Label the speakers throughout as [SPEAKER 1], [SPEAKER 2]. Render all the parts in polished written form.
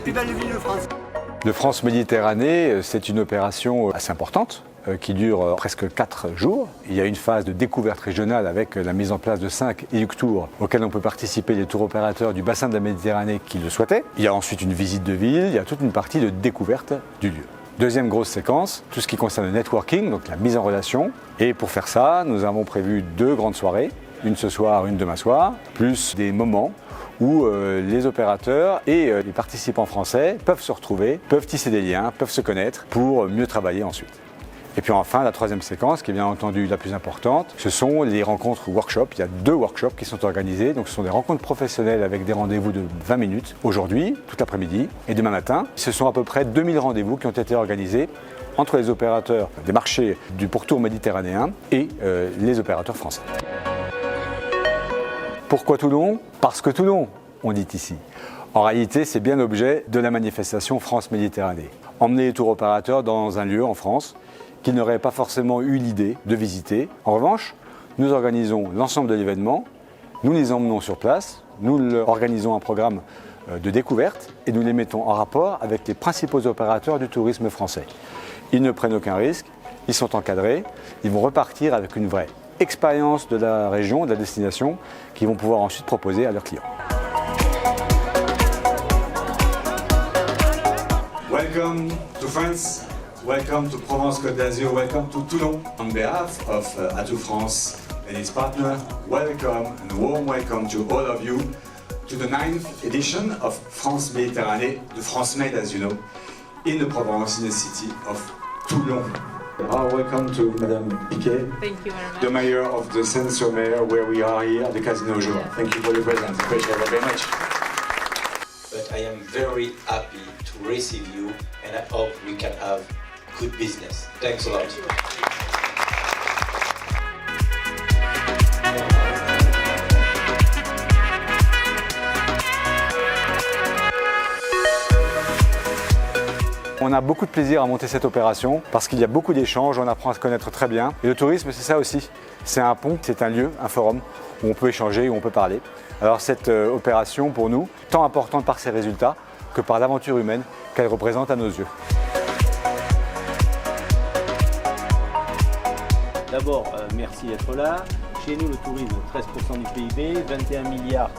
[SPEAKER 1] plus belle ville de France.
[SPEAKER 2] Le France Méditerranée, c'est une opération assez importante qui dure presque 4 jours. Il y a une phase de découverte régionale avec la mise en place de 5 EUC-tours auxquels on peut participer les tours opérateurs du bassin de la Méditerranée qui le souhaitaient. Il y a ensuite une visite de ville, il y a toute une partie de découverte du lieu. Deuxième grosse séquence, tout ce qui concerne le networking, donc la mise en relation. Et pour faire ça, nous avons prévu 2 grandes soirées, une ce soir, une demain soir, plus des moments où les opérateurs et les participants français peuvent se retrouver, peuvent tisser des liens, peuvent se connaître pour mieux travailler ensuite. Et puis enfin, la troisième séquence, qui est bien entendu la plus importante, ce sont les rencontres workshops. Il y a 2 workshops qui sont organisés. Donc ce sont des rencontres professionnelles avec des rendez-vous de 20 minutes aujourd'hui, tout l'après-midi et demain matin. Ce sont à peu près 2000 rendez-vous qui ont été organisés entre les opérateurs des marchés du pourtour méditerranéen et les opérateurs français. Pourquoi Toulon? Parce que Toulon, on dit ici. En réalité, c'est bien l'objet de la manifestation France-Méditerranée. Emmener les tours opérateurs dans un lieu en France qu'ils n'auraient pas forcément eu l'idée de visiter. En revanche, nous organisons l'ensemble de l'événement, nous les emmenons sur place, nous leur organisons un programme de découverte et nous les mettons en rapport avec les principaux opérateurs du tourisme français. Ils ne prennent aucun risque, ils sont encadrés, ils vont repartir avec une vraie expérience de la région, de la destination, qu'ils vont pouvoir ensuite proposer à leurs clients.
[SPEAKER 3] Welcome to France, welcome to Provence-Côte d'Azur, welcome to Toulon. On behalf of Atout France and its partner, welcome and warm welcome to all of you to the 9th edition of France Méditerranée, the France Med as you know, in the Provence, in the city of Toulon. Welcome to Madame Piquet,
[SPEAKER 4] Thank you very much.
[SPEAKER 3] the mayor of the Seine-sur-Mer, where we are here at the Casino Joie. Thank you for your presence. Appreciate it very much.
[SPEAKER 5] But I am very happy to receive you and I hope we can have good business. Thanks a lot.
[SPEAKER 2] On a beaucoup de plaisir à monter cette opération parce qu'il y a beaucoup d'échanges, on apprend à se connaître très bien. Et le tourisme, c'est ça aussi. C'est un pont, c'est un lieu, un forum où on peut échanger, où on peut parler. Alors cette opération, pour nous, tant importante par ses résultats que par l'aventure humaine qu'elle représente à nos yeux.
[SPEAKER 6] D'abord, merci d'être là. Chez nous, le tourisme, 13% du PIB, 21 milliards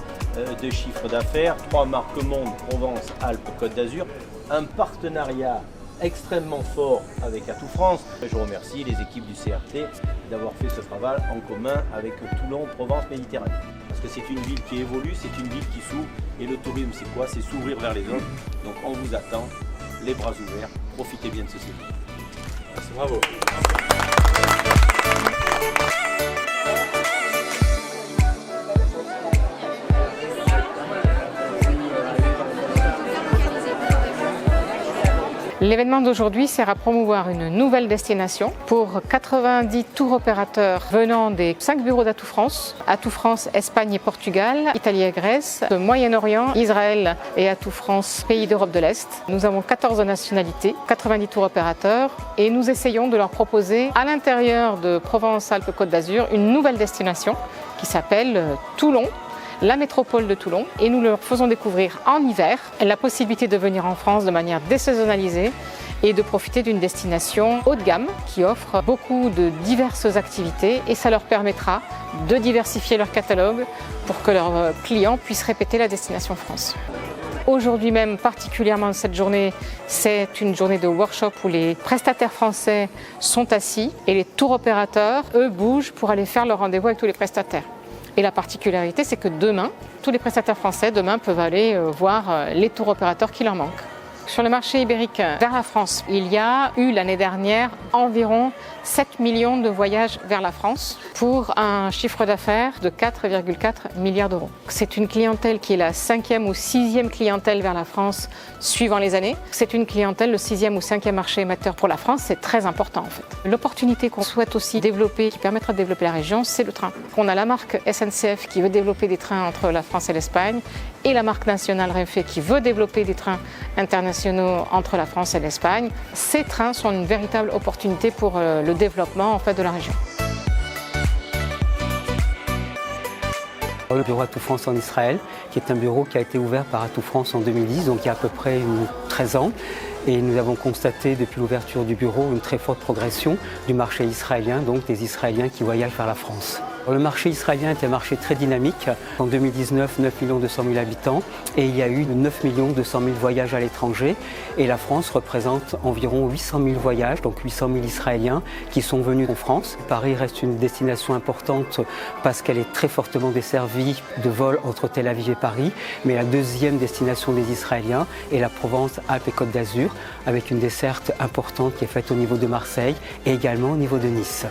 [SPEAKER 6] de chiffre d'affaires, 3 marques monde, Provence, Alpes, Côte d'Azur. Un partenariat extrêmement fort avec Atout France. Je remercie les équipes du CRT d'avoir fait ce travail en commun avec Toulon, Provence, Méditerranée. Parce que c'est une ville qui évolue, c'est une ville qui s'ouvre. Et le tourisme, c'est quoi? C'est s'ouvrir vers les autres. Donc on vous attend, les bras ouverts. Profitez bien de ce séjour.
[SPEAKER 3] Merci, bravo.
[SPEAKER 4] L'événement d'aujourd'hui sert à promouvoir une nouvelle destination pour 90 tours opérateurs venant des 5 bureaux d'Atout France, Espagne et Portugal, Italie et Grèce, le Moyen-Orient, Israël et Atout France, pays d'Europe de l'Est. Nous avons 14 nationalités, 90 tours opérateurs et nous essayons de leur proposer à l'intérieur de Provence-Alpes-Côte d'Azur une nouvelle destination qui s'appelle Toulon, la métropole de Toulon, et nous leur faisons découvrir en hiver la possibilité de venir en France de manière désaisonnalisée et de profiter d'une destination haut de gamme qui offre beaucoup de diverses activités et ça leur permettra de diversifier leur catalogue pour que leurs clients puissent répéter la destination France. Aujourd'hui même, particulièrement cette journée, c'est une journée de workshop où les prestataires français sont assis et les tours opérateurs, eux, bougent pour aller faire leur rendez-vous avec tous les prestataires. Et la particularité, c'est que demain, tous les prestataires français demain peuvent aller voir les tours opérateurs qui leur manquent. Sur le marché ibérique vers la France, il y a eu l'année dernière environ 7 millions de voyages vers la France pour un chiffre d'affaires de 4,4 milliards d'euros. C'est une clientèle qui est la 5e ou 6e clientèle vers la France suivant les années. C'est une clientèle, le 6e ou 5e marché émetteur pour la France, c'est très important en fait. L'opportunité qu'on souhaite aussi développer, qui permettra de développer la région, c'est le train. On a la marque SNCF qui veut développer des trains entre la France et l'Espagne et la marque nationale Renfe qui veut développer des trains internationaux entre la France et l'Espagne. Ces trains sont une véritable opportunité pour le développement en fait, de la région.
[SPEAKER 1] Le bureau Atout France en Israël, qui est un bureau qui a été ouvert par Atout France en 2010, donc il y a à peu près 13 ans. Et nous avons constaté depuis l'ouverture du bureau une très forte progression du marché israélien, donc des Israéliens qui voyagent vers la France. Le marché israélien est un marché très dynamique. En 2019, 9 200 000 habitants et il y a eu 9 200 000 voyages à l'étranger. Et la France représente environ 800 000 voyages, donc 800 000 Israéliens qui sont venus en France. Paris reste une destination importante parce qu'elle est très fortement desservie de vols entre Tel Aviv et Paris. Mais la deuxième destination des Israéliens est la Provence, Alpes et Côte d'Azur, avec une desserte importante qui est faite au niveau de Marseille et également au niveau de Nice.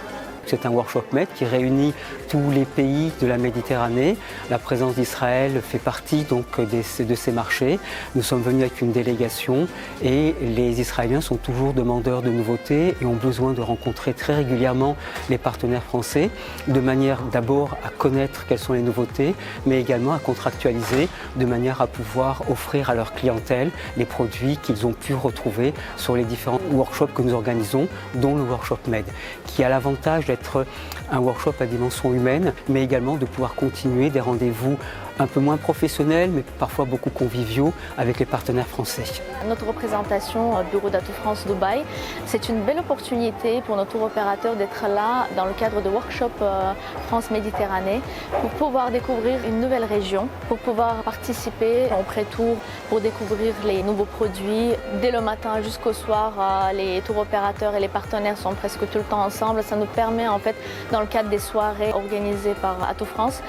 [SPEAKER 1] C'est un workshop MED qui réunit tous les pays de la Méditerranée. La présence d'Israël fait partie donc de ces marchés. Nous sommes venus avec une délégation et les Israéliens sont toujours demandeurs de nouveautés et ont besoin de rencontrer très régulièrement les partenaires français, de manière d'abord à connaître quelles sont les nouveautés, mais également à contractualiser de manière à pouvoir offrir à leur clientèle les produits qu'ils ont pu retrouver sur les différents workshops que nous organisons, dont le workshop MED, qui a l'avantage d'être un workshop à dimension humaine, mais également de pouvoir continuer des rendez-vous un peu moins professionnels, mais parfois beaucoup conviviaux avec les partenaires français.
[SPEAKER 7] Notre représentation au bureau d'Atout France Dubaï, c'est une belle opportunité pour nos tour opérateurs d'être là dans le cadre de workshop France Méditerranée pour pouvoir découvrir une nouvelle région, pour pouvoir participer au pré-tour, pour découvrir les nouveaux produits. Dès le matin jusqu'au soir, les tour opérateurs et les partenaires sont presque tout le temps ensemble. Ça nous permet en fait, dans le cadre des soirées organisées par Atout France,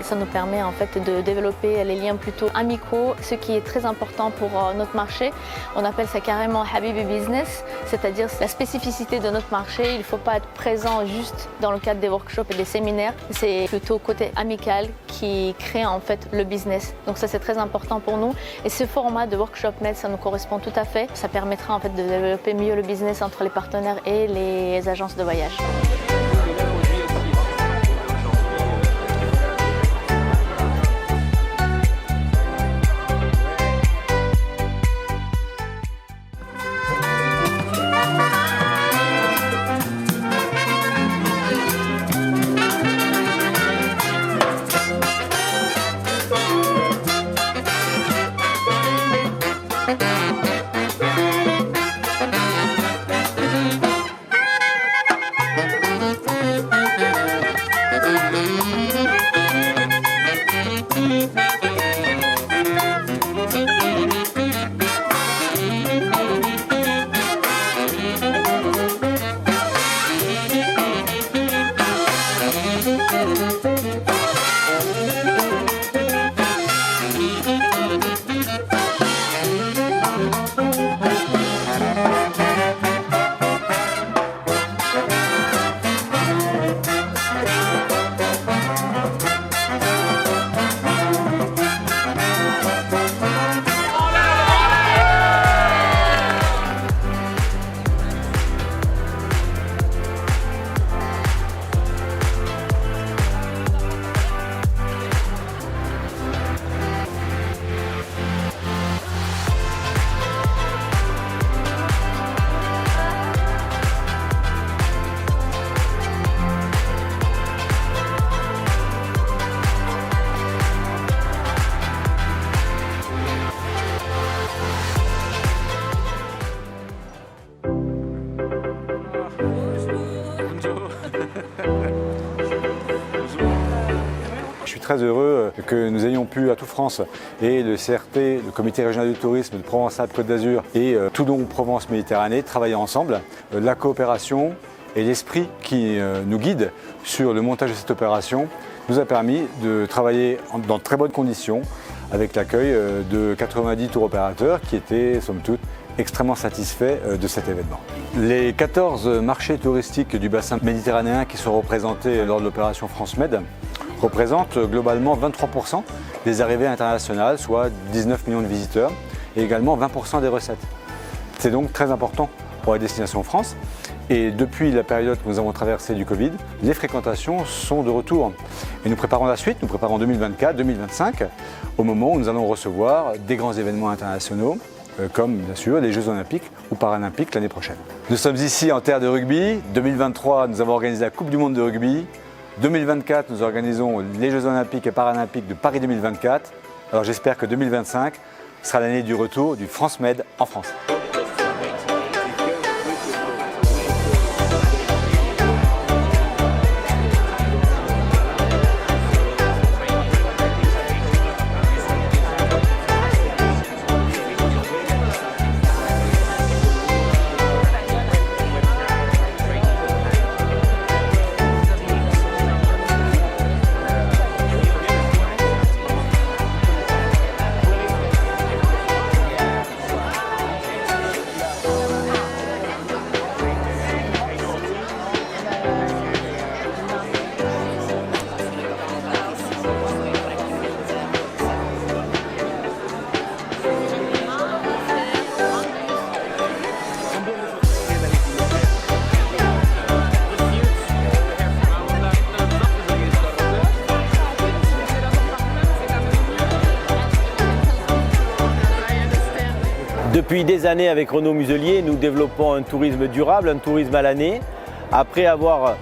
[SPEAKER 7] ça nous permet en fait de développer les liens plutôt amicaux, ce qui est très important pour notre marché. On appelle ça carrément Habibi Business, c'est-à-dire la spécificité de notre marché. Il ne faut pas être présent juste dans le cadre des workshops et des séminaires. C'est plutôt côté amical qui crée en fait le business. Donc ça c'est très important pour nous. Et ce format de workshop MED, ça nous correspond tout à fait. Ça permettra en fait de développer mieux le business entre les partenaires et les agences de voyage.
[SPEAKER 2] Je suis très heureux que nous ayons pu, Atout France et le CRT, le Comité régional du tourisme de Provence-Alpes-Côte d'Azur et Toulon Provence Méditerranée travailler ensemble. La coopération et l'esprit qui nous guide sur le montage de cette opération nous a permis de travailler dans de très bonnes conditions avec l'accueil de 90 tour opérateurs qui étaient, somme toute, extrêmement satisfaits de cet événement. Les 14 marchés touristiques du bassin méditerranéen qui sont représentés lors de l'opération France Med représentent globalement 23% des arrivées internationales, soit 19 millions de visiteurs, et également 20% des recettes. C'est donc très important pour la destination France. Et depuis la période que nous avons traversée du Covid, les fréquentations sont de retour. Et nous préparons la suite, nous préparons 2024-2025, au moment où nous allons recevoir des grands événements internationaux, comme bien sûr les Jeux Olympiques ou Paralympiques l'année prochaine. Nous sommes ici en terre de rugby. 2023, nous avons organisé la Coupe du Monde de rugby. 2024, nous organisons les Jeux Olympiques et Paralympiques de Paris 2024. Alors j'espère que 2025 sera l'année du retour du France Med en France.
[SPEAKER 6] Depuis des années avec Renaud Muselier, nous développons un tourisme durable, un tourisme à l'année. Après avoir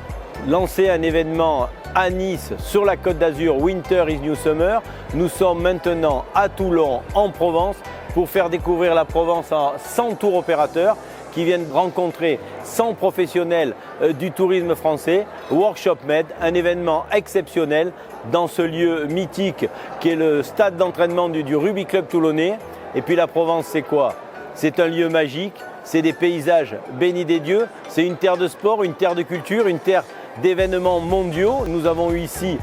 [SPEAKER 6] lancé un événement à Nice sur la Côte d'Azur, Winter is New Summer, nous sommes maintenant à Toulon en Provence pour faire découvrir la Provence à 100 tours opérateurs qui viennent rencontrer 100 professionnels du tourisme français. Workshop Med, un événement exceptionnel dans ce lieu mythique qui est le stade d'entraînement du Rugby Club toulonnais. Et puis la Provence, c'est quoi? C'est un lieu magique, c'est des paysages bénis des dieux, c'est une terre de sport, une terre de culture, une terre d'événements mondiaux. Nous avons eu ici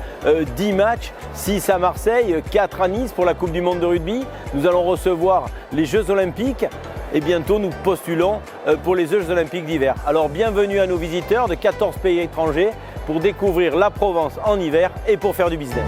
[SPEAKER 6] 10 matchs, 6 à Marseille, 4 à Nice pour la Coupe du Monde de rugby. Nous allons recevoir les Jeux Olympiques et bientôt nous postulons pour les Jeux Olympiques d'hiver. Alors bienvenue à nos visiteurs de 14 pays étrangers pour découvrir la Provence en hiver et pour faire du business.